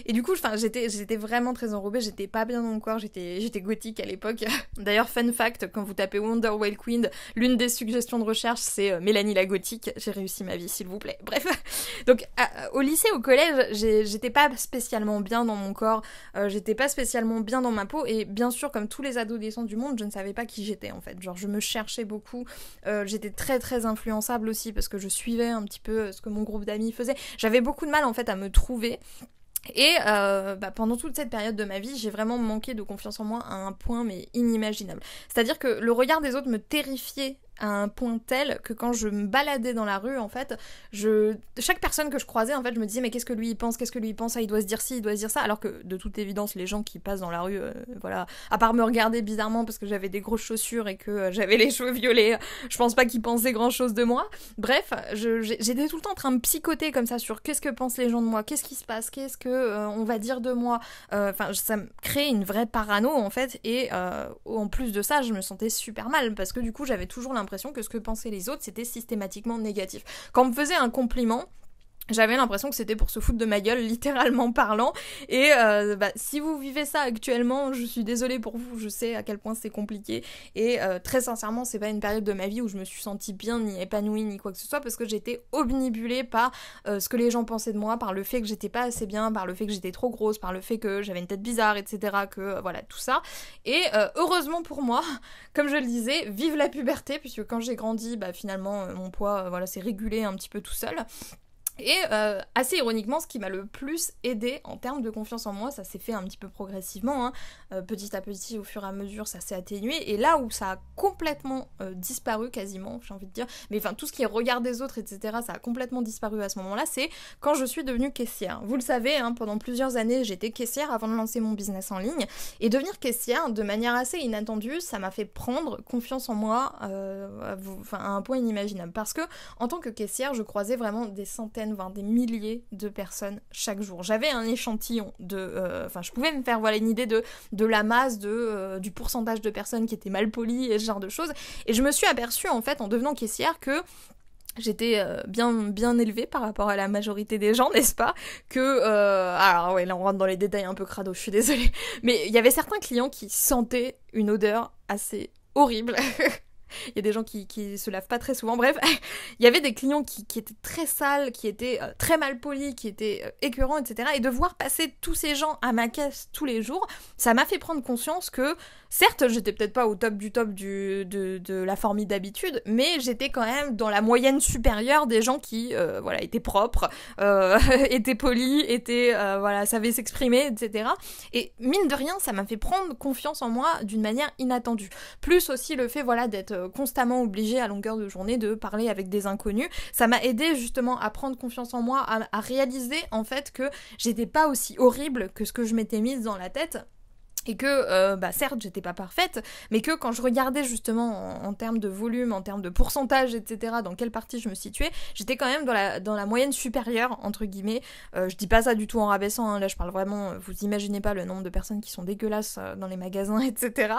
Et du coup j'étais vraiment très enrobée, j'étais pas bien dans mon corps, j'étais gothique à l'époque. D'ailleurs fun fact, quand vous tapez Wonder Wild Queen, l'une des suggestions de recherche c'est Mélanie la gothique, j'ai réussi ma vie s'il vous plaît. Bref, donc au lycée, au collège, j'étais pas spécialement bien dans mon corps, j'étais pas spécialement bien dans ma peau, et bien sûr comme tous les adolescents du monde, je ne savais pas qui j'étais en fait, genre je me cherchais beaucoup, j'étais très très influençable aussi parce que je suivais un petit peu ce que mon groupe d'amis faisait, j'avais beaucoup de mal en fait à me trouver. Et pendant toute cette période de ma vie, j'ai vraiment manqué de confiance en moi à un point mais inimaginable. C'est-à-dire que le regard des autres me terrifiait à un point tel que quand je me baladais dans la rue, en fait, chaque personne que je croisais, en fait, je me disais mais qu'est-ce que lui il pense, ah, il doit se dire ci, il doit se dire ça, alors que de toute évidence les gens qui passent dans la rue, voilà, à part me regarder bizarrement parce que j'avais des grosses chaussures et que j'avais les cheveux violets, je pense pas qu'ils pensaient grand chose de moi. Bref, j'étais tout le temps en train de psychoter comme ça sur qu'est-ce que pensent les gens de moi, qu'est-ce qui se passe, qu'est-ce que on va dire de moi, enfin ça me crée une vraie parano en fait, et en plus de ça je me sentais super mal parce que du coup j'avais toujours l'impression que ce que pensaient les autres c'était systématiquement négatif. Quand on me faisait un compliment, j'avais l'impression que c'était pour se foutre de ma gueule, littéralement parlant. Et si vous vivez ça actuellement, je suis désolée pour vous, je sais à quel point c'est compliqué. Et très sincèrement, c'est pas une période de ma vie où je me suis sentie bien, ni épanouie, ni quoi que ce soit, parce que j'étais obnubilée par ce que les gens pensaient de moi, par le fait que j'étais pas assez bien, par le fait que j'étais trop grosse, par le fait que j'avais une tête bizarre, etc. Que voilà, tout ça. Et heureusement pour moi, comme je le disais, vive la puberté, puisque quand j'ai grandi, finalement, mon poids s'est régulé un petit peu tout seul. Et assez ironiquement, ce qui m'a le plus aidé en termes de confiance en moi, ça s'est fait un petit peu progressivement, hein. Petit à petit, au fur et à mesure, ça s'est atténué. Et là où ça a complètement disparu, quasiment, j'ai envie de dire, mais enfin tout ce qui est regard des autres, etc., ça a complètement disparu à ce moment-là, c'est quand je suis devenue caissière. Vous le savez, hein, pendant plusieurs années, j'étais caissière avant de lancer mon business en ligne. Et devenir caissière, de manière assez inattendue, ça m'a fait prendre confiance en moi à un point inimaginable. Parce que, en tant que caissière, je croisais vraiment des centaines, voire des milliers de personnes chaque jour. J'avais un échantillon de... je pouvais me faire une idée de la masse, du pourcentage de personnes qui étaient mal polies et ce genre de choses. Et je me suis aperçue, en fait, en devenant caissière, que j'étais bien élevée par rapport à la majorité des gens, n'est-ce pas? Que, alors ouais, là on rentre dans les détails un peu crado, je suis désolée. Mais il y avait certains clients qui sentaient une odeur assez horrible. Il y a des gens qui se lavent pas très souvent, bref. Il y avait des clients qui étaient très sales, qui étaient très mal polis, qui étaient écœurants, etc. Et de voir passer tous ces gens à ma caisse tous les jours, ça m'a fait prendre conscience que, certes, j'étais peut-être pas au top du top de la formule d'habitude, mais j'étais quand même dans la moyenne supérieure des gens qui, étaient propres, étaient polis, savaient s'exprimer, etc. Et mine de rien, ça m'a fait prendre confiance en moi d'une manière inattendue. Plus aussi le fait, d'être constamment obligée à longueur de journée de parler avec des inconnus, ça m'a aidé justement à prendre confiance en moi, à réaliser en fait que j'étais pas aussi horrible que ce que je m'étais mise dans la tête. Et que, certes, j'étais pas parfaite, mais que quand je regardais justement en termes de volume, en termes de pourcentage, etc., dans quelle partie je me situais, j'étais quand même dans la moyenne supérieure, entre guillemets. Je dis pas ça du tout en rabaissant, hein, là je parle vraiment, vous imaginez pas le nombre de personnes qui sont dégueulasses dans les magasins, etc.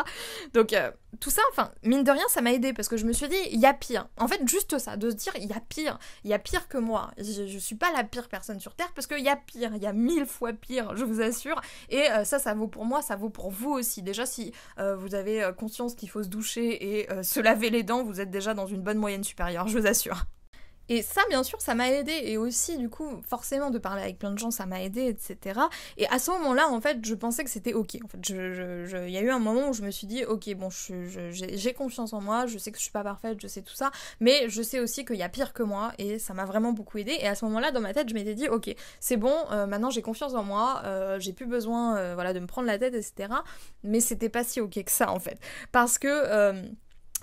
Donc, tout ça, mine de rien, ça m'a aidé parce que je me suis dit, il y a pire. En fait, juste ça, de se dire, il y a pire que moi. Je suis pas la pire personne sur Terre parce qu'il y a pire, il y a 1000 fois pire, je vous assure. Et ça vaut pour moi, ça vaut pour vous aussi. Déjà, si vous avez conscience qu'il faut se doucher et se laver les dents, vous êtes déjà dans une bonne moyenne supérieure, je vous assure. Et ça, bien sûr, ça m'a aidé. Et aussi, du coup, forcément, de parler avec plein de gens, ça m'a aidé, etc. Et à ce moment-là, en fait, je pensais que c'était ok. En fait, il y a eu un moment où je me suis dit, ok, bon, j'ai confiance en moi, je sais que je suis pas parfaite, je sais tout ça, mais je sais aussi qu'il y a pire que moi, et ça m'a vraiment beaucoup aidé. Et à ce moment-là, dans ma tête, je m'étais dit, ok, c'est bon, maintenant j'ai confiance en moi, j'ai plus besoin, de me prendre la tête, etc. Mais c'était pas si ok que ça, en fait. Parce que...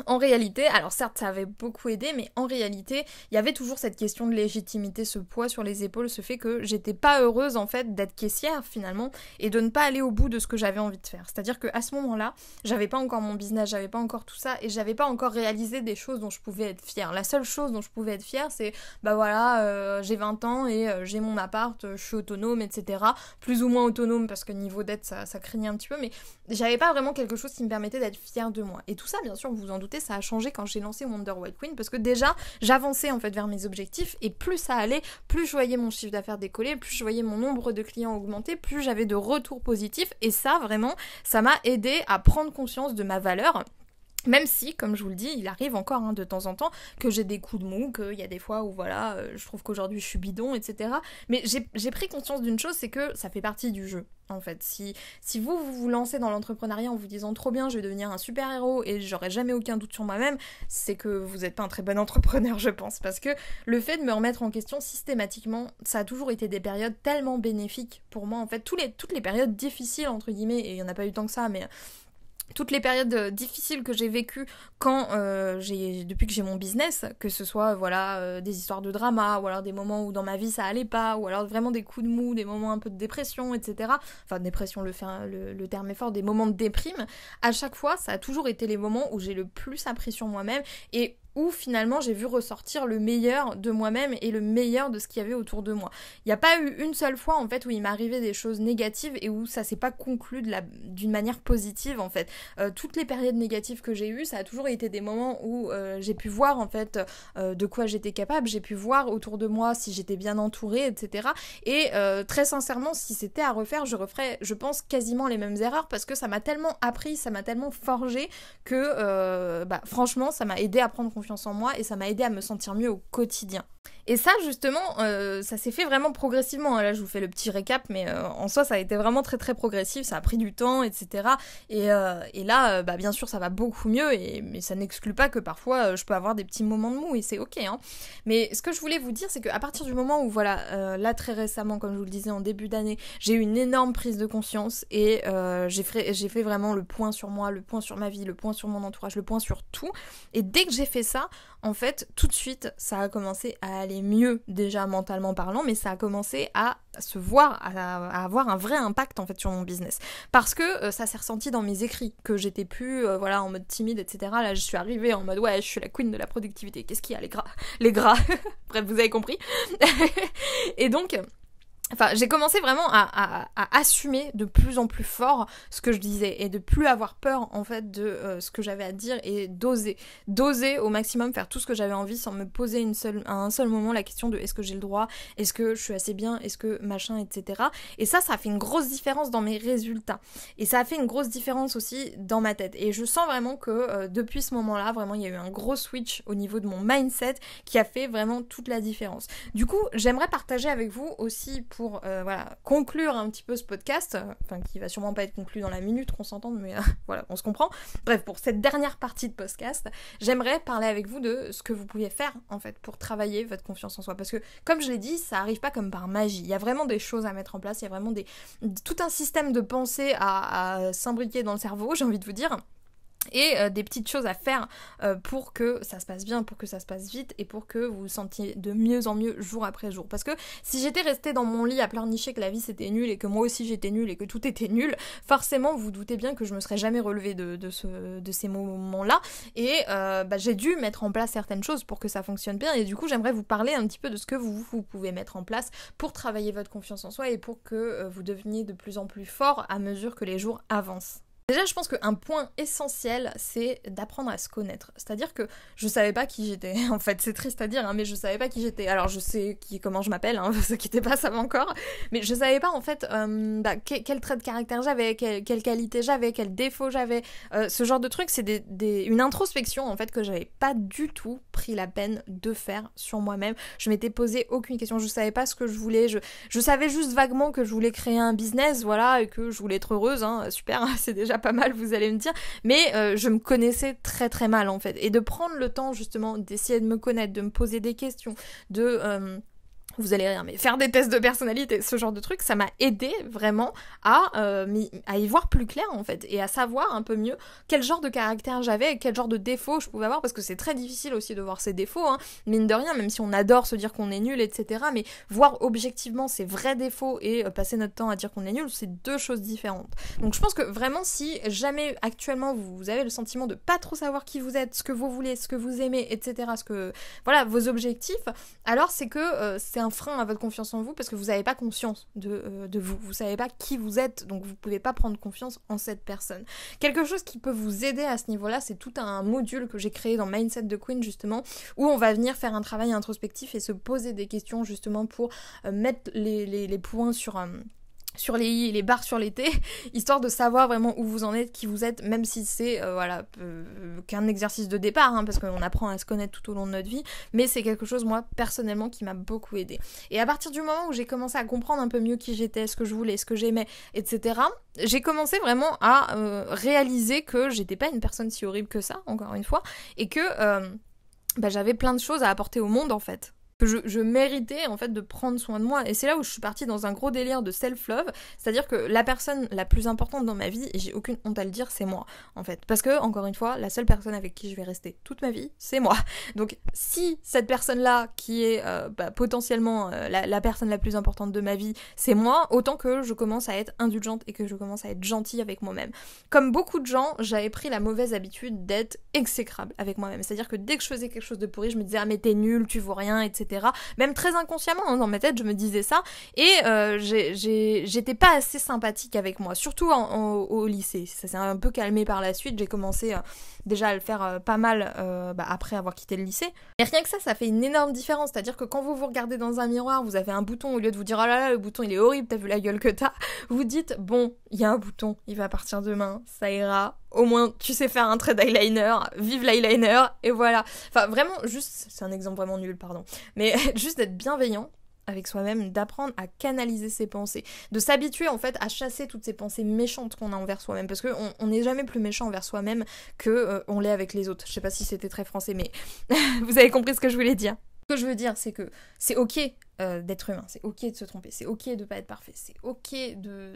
en réalité, alors certes ça avait beaucoup aidé, mais en réalité, il y avait toujours cette question de légitimité, ce poids sur les épaules, ce fait que j'étais pas heureuse en fait d'être caissière finalement, et de ne pas aller au bout de ce que j'avais envie de faire. C'est-à-dire qu'à ce moment-là, j'avais pas encore mon business, j'avais pas encore tout ça, et j'avais pas encore réalisé des choses dont je pouvais être fière. La seule chose dont je pouvais être fière, c'est, j'ai 20 ans et j'ai mon appart, je suis autonome, etc. Plus ou moins autonome, parce que niveau dette, ça craignait un petit peu, mais j'avais pas vraiment quelque chose qui me permettait d'être fière de moi. Et tout ça, bien sûr, vous en doutez, ça a changé quand j'ai lancé Wonder White Queen, parce que déjà j'avançais en fait vers mes objectifs, et plus ça allait, plus je voyais mon chiffre d'affaires décoller, plus je voyais mon nombre de clients augmenter, plus j'avais de retours positifs, et ça vraiment, ça m'a aidé à prendre conscience de ma valeur. Même si, comme je vous le dis, il arrive encore de temps en temps que j'ai des coups de mou, qu'il y a des fois où je trouve qu'aujourd'hui je suis bidon, etc. Mais j'ai pris conscience d'une chose, c'est que ça fait partie du jeu, en fait. Si vous vous lancez dans l'entrepreneuriat en vous disant trop bien, je vais devenir un super héros et j'aurai jamais aucun doute sur moi-même, c'est que vous n'êtes pas un très bon entrepreneur, je pense. Parce que le fait de me remettre en question systématiquement, ça a toujours été des périodes tellement bénéfiques pour moi, en fait. Toutes les périodes difficiles, entre guillemets, et il n'y en a pas eu tant que ça, mais... toutes les périodes difficiles que j'ai vécues depuis que j'ai mon business, que ce soit des histoires de drama, ou alors des moments où dans ma vie ça allait pas, ou alors vraiment des coups de mou, des moments un peu de dépression, etc. Enfin, dépression, le terme est fort, des moments de déprime. À chaque fois, ça a toujours été les moments où j'ai le plus appris sur moi-même et où finalement j'ai vu ressortir le meilleur de moi-même et le meilleur de ce qu'il y avait autour de moi. Il n'y a pas eu une seule fois en fait où il m'arrivait des choses négatives et où ça s'est pas conclu d'une manière positive en fait. Toutes les périodes négatives que j'ai eues, ça a toujours été des moments où j'ai pu voir en fait de quoi j'étais capable, j'ai pu voir autour de moi si j'étais bien entourée, etc. Et très sincèrement, si c'était à refaire, je referais, je pense, quasiment les mêmes erreurs parce que ça m'a tellement appris, ça m'a tellement forgé que franchement, ça m'a aidé à prendre confiance en moi et ça m'a aidé à me sentir mieux au quotidien. Et ça justement, ça s'est fait vraiment progressivement. Là je vous fais le petit récap, mais en soi ça a été vraiment très très progressif, ça a pris du temps, etc. Et là, bien sûr ça va beaucoup mieux, mais ça n'exclut pas que parfois je peux avoir des petits moments de mou et c'est ok. Hein. Mais ce que je voulais vous dire, c'est qu'à partir du moment où là très récemment, comme je vous le disais en début d'année, j'ai eu une énorme prise de conscience et j'ai fait vraiment le point sur moi, le point sur ma vie, le point sur mon entourage, le point sur tout. Et dès que j'ai fait ça, en fait, tout de suite, ça a commencé à aller mieux déjà mentalement parlant, mais ça a commencé à se voir, à avoir un vrai impact en fait sur mon business. Parce que ça s'est ressenti dans mes écrits, que j'étais plus en mode timide, etc. Là, je suis arrivée en mode ouais, je suis la queen de la productivité. Qu'est-ce qu'il y a, les gras. Bref, vous avez compris. Et donc... Enfin, j'ai commencé vraiment à assumer de plus en plus fort ce que je disais et de plus avoir peur en fait de ce que j'avais à dire et d'oser au maximum faire tout ce que j'avais envie sans me poser à un seul moment la question de est-ce que j'ai le droit, est-ce que je suis assez bien, est-ce que machin, etc. Et ça a fait une grosse différence dans mes résultats et ça a fait une grosse différence aussi dans ma tête et je sens vraiment que depuis ce moment-là, vraiment il y a eu un gros switch au niveau de mon mindset qui a fait vraiment toute la différence. Du coup, j'aimerais partager avec vous aussi pour conclure un petit peu ce podcast, qui va sûrement pas être conclu dans la minute qu'on s'entende, mais on se comprend. Bref, pour cette dernière partie de podcast, j'aimerais parler avec vous de ce que vous pouviez faire en fait pour travailler votre confiance en soi, parce que comme je l'ai dit, ça arrive pas comme par magie. Il y a vraiment des choses à mettre en place, il y a vraiment tout un système de pensée à s'imbriquer dans le cerveau, j'ai envie de vous dire. Et des petites choses à faire pour que ça se passe bien, pour que ça se passe vite et pour que vous vous sentiez de mieux en mieux jour après jour. Parce que si j'étais restée dans mon lit à pleurnicher que la vie c'était nul et que moi aussi j'étais nulle et que tout était nul, forcément vous doutez bien que je me serais jamais relevée de ces moments-là. Et j'ai dû mettre en place certaines choses pour que ça fonctionne bien. Et du coup j'aimerais vous parler un petit peu de ce que vous pouvez mettre en place pour travailler votre confiance en soi et pour que vous deveniez de plus en plus fort à mesure que les jours avancent. Déjà, je pense qu'un point essentiel, c'est d'apprendre à se connaître. C'est-à-dire que je savais pas qui j'étais. En fait, c'est triste à dire, hein, mais je savais pas qui j'étais. Alors, je sais comment je m'appelle, hein, vous inquiétez pas, ça va encore. Mais je savais pas, en fait, quel trait de caractère j'avais, quelle qualité j'avais, quel défaut j'avais. Ce genre de truc, c'est une introspection, en fait, que j'avais pas du tout pris la peine de faire sur moi-même. Je m'étais posé aucune question. Je savais pas ce que je voulais. Je savais juste vaguement que je voulais créer un business, voilà, et que je voulais être heureuse, hein, super, c'est déjà pas mal, vous allez me dire, mais je me connaissais très très mal en fait, et de prendre le temps justement d'essayer de me connaître, de me poser des questions, vous allez rire, mais faire des tests de personnalité, ce genre de truc, ça m'a aidé vraiment à y voir plus clair en fait, et à savoir un peu mieux quel genre de caractère j'avais et quel genre de défauts je pouvais avoir, parce que c'est très difficile aussi de voir ses défauts, hein, mine de rien, même si on adore se dire qu'on est nul, etc., mais voir objectivement ses vrais défauts et passer notre temps à dire qu'on est nul, c'est deux choses différentes. Donc je pense que vraiment, si jamais actuellement vous avez le sentiment de pas trop savoir qui vous êtes, ce que vous voulez, ce que vous aimez, etc., vos objectifs, alors c'est que c'est un frein à votre confiance en vous, parce que vous n'avez pas conscience de vous savez pas qui vous êtes, donc vous pouvez pas prendre confiance en cette personne. Quelque chose qui peut vous aider à ce niveau-là, c'est tout un module que j'ai créé dans Mindset de Queen justement, où on va venir faire un travail introspectif et se poser des questions justement pour mettre les points sur les i et les barres sur les t, histoire de savoir vraiment où vous en êtes, qui vous êtes, même si c'est qu'un exercice de départ, hein, parce qu'on apprend à se connaître tout au long de notre vie, mais c'est quelque chose, moi, personnellement, qui m'a beaucoup aidée. Et à partir du moment où j'ai commencé à comprendre un peu mieux qui j'étais, ce que je voulais, ce que j'aimais, etc., j'ai commencé vraiment à réaliser que j'étais pas une personne si horrible que ça, encore une fois, et que j'avais plein de choses à apporter au monde, en fait. que je méritais en fait de prendre soin de moi. Et c'est là où je suis partie dans un gros délire de self-love, c'est-à-dire que la personne la plus importante dans ma vie, et j'ai aucune honte à le dire, c'est moi en fait. Parce que, encore une fois, la seule personne avec qui je vais rester toute ma vie, c'est moi. Donc si cette personne-là, qui est potentiellement la personne la plus importante de ma vie, c'est moi, autant que je commence à être indulgente et que je commence à être gentille avec moi-même. Comme beaucoup de gens, j'avais pris la mauvaise habitude d'être exécrable avec moi-même. C'est-à-dire que dès que je faisais quelque chose de pourri, je me disais « Ah mais t'es nul, tu vaux rien, etc. » Même très inconsciemment, hein, dans ma tête, je me disais ça. Et j'étais pas assez sympathique avec moi, surtout au lycée. Ça s'est un peu calmé par la suite. J'ai commencé déjà à le faire pas mal après avoir quitté le lycée. Et rien que ça fait une énorme différence. C'est-à-dire que quand vous vous regardez dans un miroir, vous avez un bouton, au lieu de vous dire « Oh là là, le bouton il est horrible, t'as vu la gueule que t'as », vous dites « Bon, il y a un bouton, il va partir demain, ça ira. Au moins, tu sais faire un trait d'eyeliner, vive l'eyeliner, et voilà. » Enfin, vraiment, juste, c'est un exemple vraiment nul, pardon. Mais juste d'être bienveillant avec soi-même, d'apprendre à canaliser ses pensées, de s'habituer en fait à chasser toutes ces pensées méchantes qu'on a envers soi-même, parce qu'on n'est jamais plus méchant envers soi-même que on l'est avec les autres. Je sais pas si c'était très français, mais vous avez compris ce que je voulais dire. Ce que je veux dire, c'est que c'est ok d'être humain, c'est ok de se tromper, c'est ok de pas être parfait, c'est ok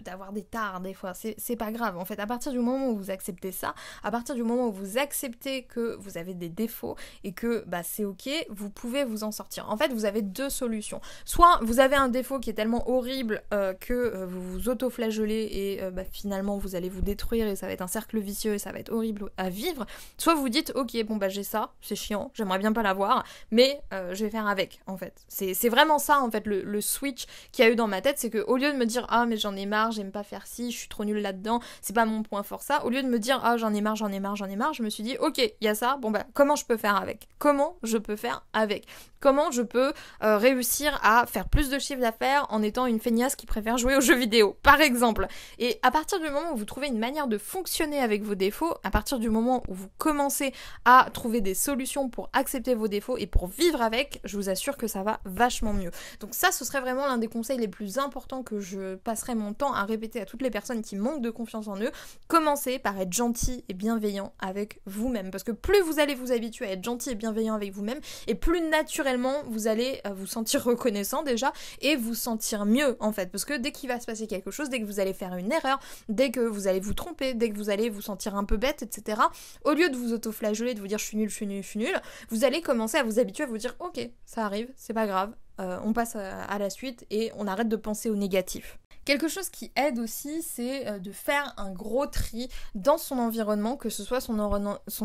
d'avoir des tares des fois, c'est pas grave. En fait, à partir du moment où vous acceptez ça, à partir du moment où vous acceptez que vous avez des défauts et que c'est ok, vous pouvez vous en sortir. En fait, vous avez deux solutions. Soit vous avez un défaut qui est tellement horrible que vous vous auto-flagellez et finalement vous allez vous détruire et ça va être un cercle vicieux et ça va être horrible à vivre. Soit vous dites ok, j'ai ça, c'est chiant, j'aimerais bien pas l'avoir, mais je vais faire avec, en fait. C'est vraiment ça, en fait, le switch qu'il y a eu dans ma tête, c'est que au lieu de me dire ah mais j'en ai marre, j'aime pas faire ci, je suis trop nulle là-dedans, c'est pas mon point fort ça, au lieu de me dire ah j'en ai marre, je me suis dit ok, il y a ça, comment je peux faire avec? Comment je peux faire avec? Comment je peux réussir à faire plus de chiffre d'affaires en étant une feignasse qui préfère jouer aux jeux vidéo, par exemple? Et à partir du moment où vous trouvez une manière de fonctionner avec vos défauts, à partir du moment où vous commencez à trouver des solutions pour accepter vos défauts et pour vivre avec, je vous assure que ça va vachement mieux. Donc ça, ce serait vraiment l'un des conseils les plus importants que je passerai mon temps à répéter à toutes les personnes qui manquent de confiance en eux. Commencez par être gentil et bienveillant avec vous-même, parce que plus vous allez vous habituer à être gentil et bienveillant avec vous-même, et plus naturellement vous allez vous sentir reconnaissant déjà, et vous sentir mieux en fait, parce que dès qu'il va se passer quelque chose, dès que vous allez faire une erreur, dès que vous allez vous tromper, dès que vous allez vous sentir un peu bête, etc., au lieu de vous auto-flageller, de vous dire je suis nul, vous allez commencer à vous habituer à vous dire ok, ça arrive, c'est pas grave, on passe à la suite et on arrête de penser au négatif. Quelque chose qui aide aussi, c'est de faire un gros tri dans son environnement, que ce soit son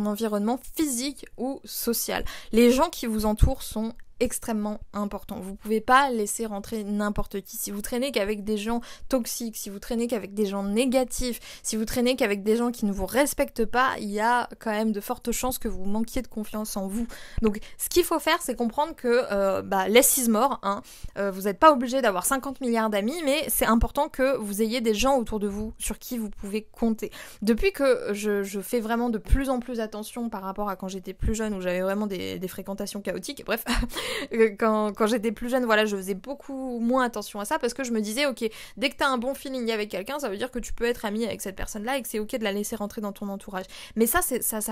environnement physique ou social. Les gens qui vous entourent sont extrêmement important. Vous pouvez pas laisser rentrer n'importe qui. Si vous traînez qu'avec des gens toxiques, si vous traînez qu'avec des gens négatifs, si vous traînez qu'avec des gens qui ne vous respectent pas, il y a quand même de fortes chances que vous manquiez de confiance en vous. Donc ce qu'il faut faire, c'est comprendre que less is more, hein. Vous n'êtes pas obligé d'avoir 50 milliards d'amis, mais c'est important que vous ayez des gens autour de vous sur qui vous pouvez compter. Depuis que je fais vraiment de plus en plus attention par rapport à quand j'étais plus jeune, où j'avais vraiment des fréquentations chaotiques, bref, quand j'étais plus jeune, voilà, je faisais beaucoup moins attention à ça, parce que je me disais, ok, dès que t'as un bon feeling avec quelqu'un, ça veut dire que tu peux être ami avec cette personne-là et que c'est ok de la laisser rentrer dans ton entourage. Mais ça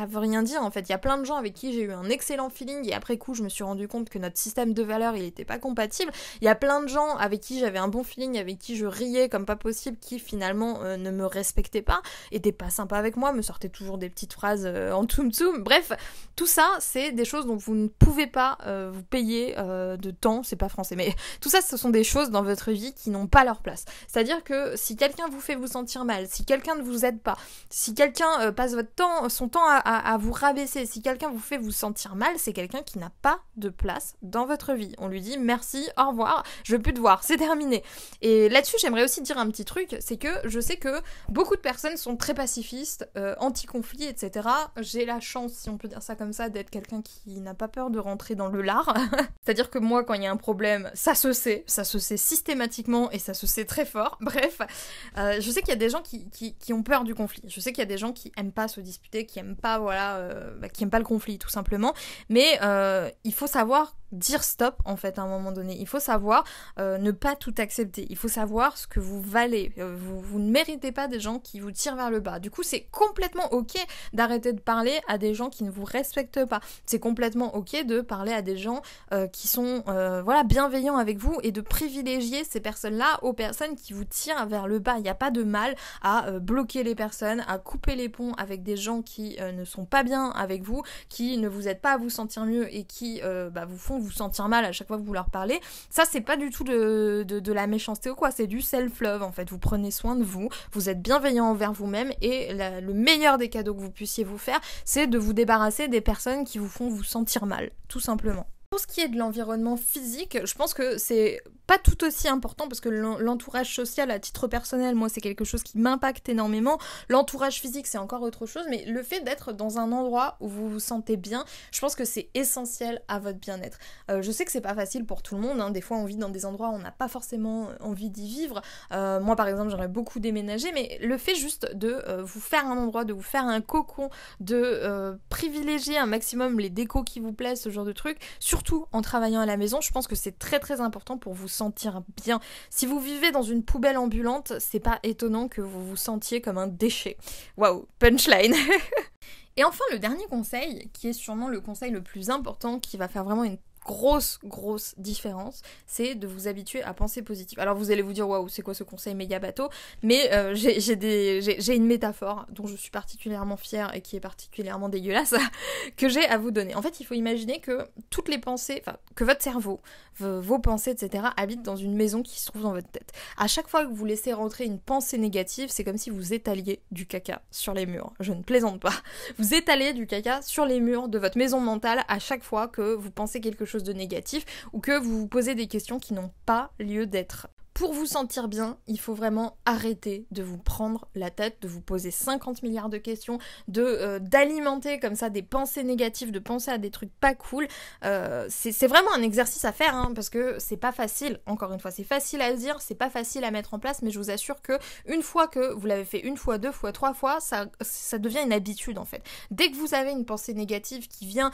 veut rien dire, en fait. Il y a plein de gens avec qui j'ai eu un excellent feeling et après coup, je me suis rendu compte que notre système de valeurs, il était pas compatible. Il y a plein de gens avec qui j'avais un bon feeling, avec qui je riais comme pas possible, qui finalement ne me respectaient pas, étaient pas sympas avec moi, me sortaient toujours des petites phrases en tsum-tsum. Bref, tout ça, c'est des choses dont vous ne pouvez pas vous payer de temps, c'est pas français, mais tout ça, ce sont des choses dans votre vie qui n'ont pas leur place. C'est-à-dire que si quelqu'un vous fait vous sentir mal, si quelqu'un ne vous aide pas, si quelqu'un passe son temps à vous rabaisser, si quelqu'un vous fait vous sentir mal, c'est quelqu'un qui n'a pas de place dans votre vie. On lui dit merci, au revoir, je veux plus te voir, c'est terminé. Et là-dessus, j'aimerais aussi dire un petit truc, c'est que je sais que beaucoup de personnes sont très pacifistes, anti-conflit, etc. J'ai la chance, si on peut dire ça comme ça, d'être quelqu'un qui n'a pas peur de rentrer dans le lard. C'est-à-dire que moi, quand il y a un problème, ça se sait systématiquement et ça se sait très fort. Bref, je sais qu'il y a des gens qui ont peur du conflit. Je sais qu'il y a des gens qui aiment pas se disputer, qui aiment pas, qui aiment pas le conflit, tout simplement. Mais il faut savoir dire stop en fait à un moment donné. Il faut savoir ne pas tout accepter. Il faut savoir ce que vous valez. Vous ne méritez pas des gens qui vous tirent vers le bas. Du coup, c'est complètement ok d'arrêter de parler à des gens qui ne vous respectent pas. C'est complètement ok de parler à des gens qui sont bienveillants avec vous et de privilégier ces personnes-là aux personnes qui vous tirent vers le bas. Il n'y a pas de mal à bloquer les personnes, à couper les ponts avec des gens qui ne sont pas bien avec vous, qui ne vous aident pas à vous sentir mieux et qui vous font vous sentir mal à chaque fois que vous leur parlez. Ça, c'est pas du tout de la méchanceté ou quoi, c'est du self-love en fait. Vous prenez soin de vous, vous êtes bienveillant envers vous-même et le meilleur des cadeaux que vous puissiez vous faire, c'est de vous débarrasser des personnes qui vous font vous sentir mal, tout simplement. Pour ce qui est de l'environnement physique, je pense que c'est pas tout aussi important parce que l'entourage social à titre personnel, moi c'est quelque chose qui m'impacte énormément. L'entourage physique c'est encore autre chose, mais le fait d'être dans un endroit où vous vous sentez bien, je pense que c'est essentiel à votre bien-être. Je sais que c'est pas facile pour tout le monde, hein. Des fois on vit dans des endroits où on n'a pas forcément envie d'y vivre. Moi par exemple j'aurais beaucoup déménagé, mais le fait juste de vous faire un endroit, de vous faire un cocon, de privilégier un maximum les décos qui vous plaisent, ce genre de trucs, surtout en travaillant à la maison, je pense que c'est très très important pour vous sentir bien. Si vous vivez dans une poubelle ambulante, c'est pas étonnant que vous vous sentiez comme un déchet. Waouh, punchline. Et enfin, le dernier conseil, qui est sûrement le conseil le plus important, qui va faire vraiment une grosse différence, c'est de vous habituer à penser positif. Alors vous allez vous dire waouh, c'est quoi ce conseil méga bateau, mais j'ai une métaphore dont je suis particulièrement fière et qui est particulièrement dégueulasse que j'ai à vous donner. En fait, il faut imaginer que toutes les pensées, enfin que votre cerveau, vos pensées, etc. habitent dans une maison qui se trouve dans votre tête. À chaque fois que vous laissez rentrer une pensée négative, c'est comme si vous étaliez du caca sur les murs. Je ne plaisante pas. Vous étalez du caca sur les murs de votre maison mentale à chaque fois que vous pensez quelque chose de négatif ou que vous vous posez des questions qui n'ont pas lieu d'être. Pour vous sentir bien, il faut vraiment arrêter de vous prendre la tête, de vous poser 50 milliards de questions, d'alimenter comme ça des pensées négatives, de penser à des trucs pas cool. C'est vraiment un exercice à faire, hein, parce que c'est pas facile, encore une fois, c'est facile à dire, c'est pas facile à mettre en place, mais je vous assure que une fois que vous l'avez fait une fois, deux fois, trois fois, ça devient une habitude en fait. Dès que vous avez une pensée négative qui vient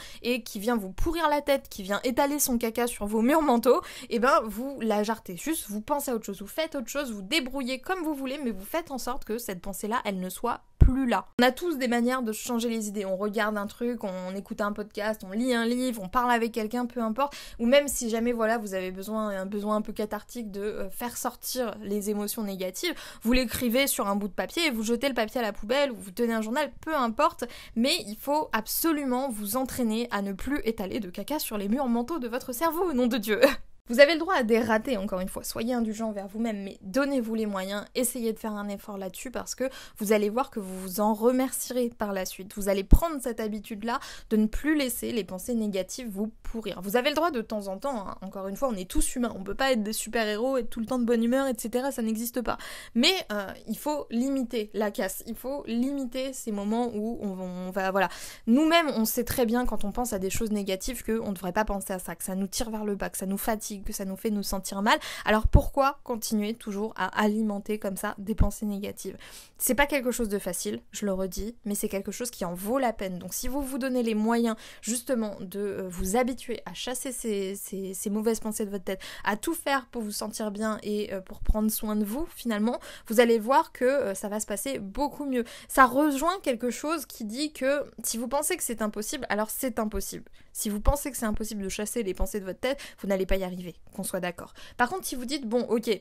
vous pourrir la tête, qui vient étaler son caca sur vos murs mentaux, et ben vous la jartez, juste vous pensez à autre chose, vous faites autre chose, vous débrouillez comme vous voulez, mais vous faites en sorte que cette pensée-là, elle ne soit plus là. On a tous des manières de changer les idées, on regarde un truc, on écoute un podcast, on lit un livre, on parle avec quelqu'un, peu importe, ou même si jamais voilà vous avez un besoin un peu cathartique de faire sortir les émotions négatives, vous l'écrivez sur un bout de papier, vous jetez le papier à la poubelle, ou vous tenez un journal, peu importe, mais il faut absolument vous entraîner à ne plus étaler de caca sur les murs mentaux de votre cerveau, nom de Dieu. Vous avez le droit à des ratés, encore une fois, soyez indulgents envers vous-même, mais donnez-vous les moyens, essayez de faire un effort là-dessus parce que vous allez voir que vous vous en remercierez par la suite. Vous allez prendre cette habitude-là de ne plus laisser les pensées négatives vous pourrir. Vous avez le droit de temps en temps, hein. Encore une fois, on est tous humains, on peut pas être des super-héros, être tout le temps de bonne humeur, etc., ça n'existe pas. Mais il faut limiter la casse, il faut limiter ces moments où on va, voilà. Nous-mêmes, on sait très bien quand on pense à des choses négatives qu'on ne devrait pas penser à ça, que ça nous tire vers le bas, que ça nous fatigue, que ça nous fait nous sentir mal. Alors pourquoi continuer toujours à alimenter comme ça des pensées négatives? C'est pas quelque chose de facile, je le redis, mais c'est quelque chose qui en vaut la peine. Donc si vous vous donnez les moyens justement de vous habituer à chasser ces mauvaises pensées de votre tête, à tout faire pour vous sentir bien et pour prendre soin de vous finalement, vous allez voir que ça va se passer beaucoup mieux. Ça rejoint quelque chose qui dit que si vous pensez que c'est impossible, alors c'est impossible. Si vous pensez que c'est impossible de chasser les pensées de votre tête, vous n'allez pas y arriver, qu'on soit d'accord. Par contre, si vous dites, bon, ok,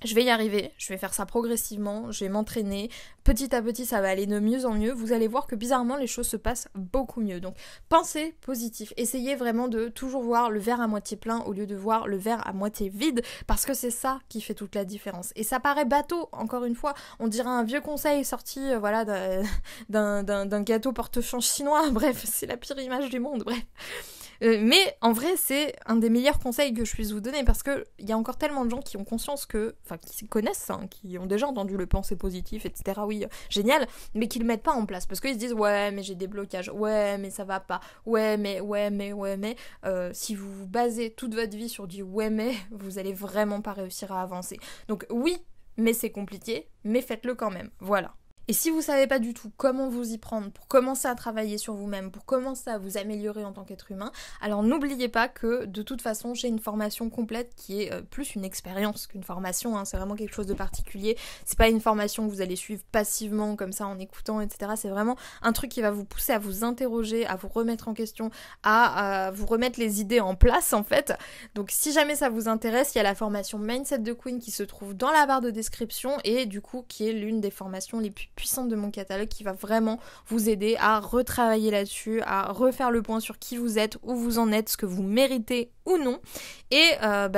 je vais y arriver, je vais faire ça progressivement, je vais m'entraîner, petit à petit ça va aller de mieux en mieux, vous allez voir que bizarrement les choses se passent beaucoup mieux. Donc pensez positif, essayez vraiment de toujours voir le verre à moitié plein au lieu de voir le verre à moitié vide, parce que c'est ça qui fait toute la différence. Et ça paraît bateau, encore une fois, on dirait un vieux conseil sorti d'un gâteau porte-change chinois, bref, c'est la pire image du monde, bref. Mais en vrai c'est un des meilleurs conseils que je puisse vous donner parce que il y a encore tellement de gens qui ont conscience qui connaissent ça, hein, qui ont déjà entendu le penser positif, etc. Oui, génial, mais qui le mettent pas en place parce qu'ils se disent ouais mais j'ai des blocages, ouais mais ça va pas, ouais mais si vous vous basez toute votre vie sur du ouais mais, vous allez vraiment pas réussir à avancer. Donc oui, mais c'est compliqué, mais faites-le quand même, voilà. Et si vous savez pas du tout comment vous y prendre pour commencer à travailler sur vous-même, pour commencer à vous améliorer en tant qu'être humain, alors n'oubliez pas que de toute façon j'ai une formation complète qui est plus une expérience qu'une formation, c'est vraiment quelque chose de particulier. C'est pas une formation que vous allez suivre passivement comme ça en écoutant, etc. C'est vraiment un truc qui va vous pousser à vous interroger, à vous remettre en question, à vous remettre les idées en place en fait. Donc si jamais ça vous intéresse, il y a la formation Mindset de Queen qui se trouve dans la barre de description et du coup qui est l'une des formations les plus puissante de mon catalogue, qui va vraiment vous aider à retravailler là-dessus, à refaire le point sur qui vous êtes, où vous en êtes, ce que vous méritez ou non. Et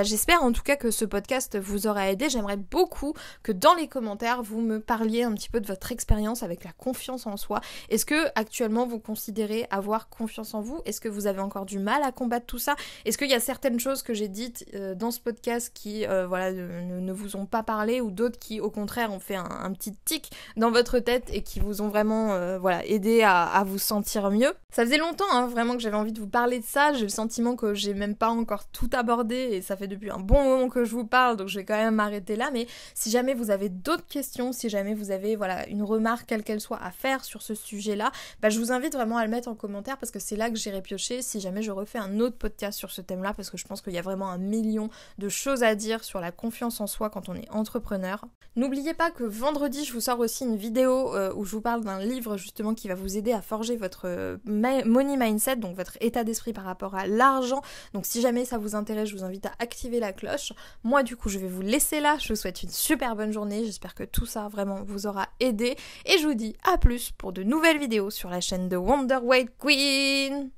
j'espère en tout cas que ce podcast vous aura aidé. J'aimerais beaucoup que dans les commentaires vous me parliez un petit peu de votre expérience avec la confiance en soi. Est-ce que actuellement vous considérez avoir confiance en vous? Est-ce que vous avez encore du mal à combattre tout ça? Est-ce qu'il y a certaines choses que j'ai dites dans ce podcast qui ne vous ont pas parlé, ou d'autres qui au contraire ont fait un petit tic dans votre tête et qui vous ont vraiment aidé à vous sentir mieux? Ça faisait longtemps vraiment que j'avais envie de vous parler de ça. J'ai le sentiment que j'ai même pas encore tout abordé et ça fait depuis un bon moment que je vous parle, donc je vais quand même m'arrêter là. Mais si jamais vous avez d'autres questions, si jamais vous avez une remarque quelle qu'elle soit à faire sur ce sujet-là, je vous invite vraiment à le mettre en commentaire, parce que c'est là que j'irai piocher si jamais je refais un autre podcast sur ce thème-là, parce que je pense qu'il y a vraiment 1 million de choses à dire sur la confiance en soi quand on est entrepreneur. N'oubliez pas que vendredi je vous sors aussi une vidéo où je vous parle d'un livre justement qui va vous aider à forger votre money mindset, donc votre état d'esprit par rapport à l'argent. Donc si jamais ça vous intéresse, je vous invite à activer la cloche. Moi du coup je vais vous laisser là, je vous souhaite une super bonne journée, j'espère que tout ça vraiment vous aura aidé et je vous dis à plus pour de nouvelles vidéos sur la chaîne de Wonder Weight Queen.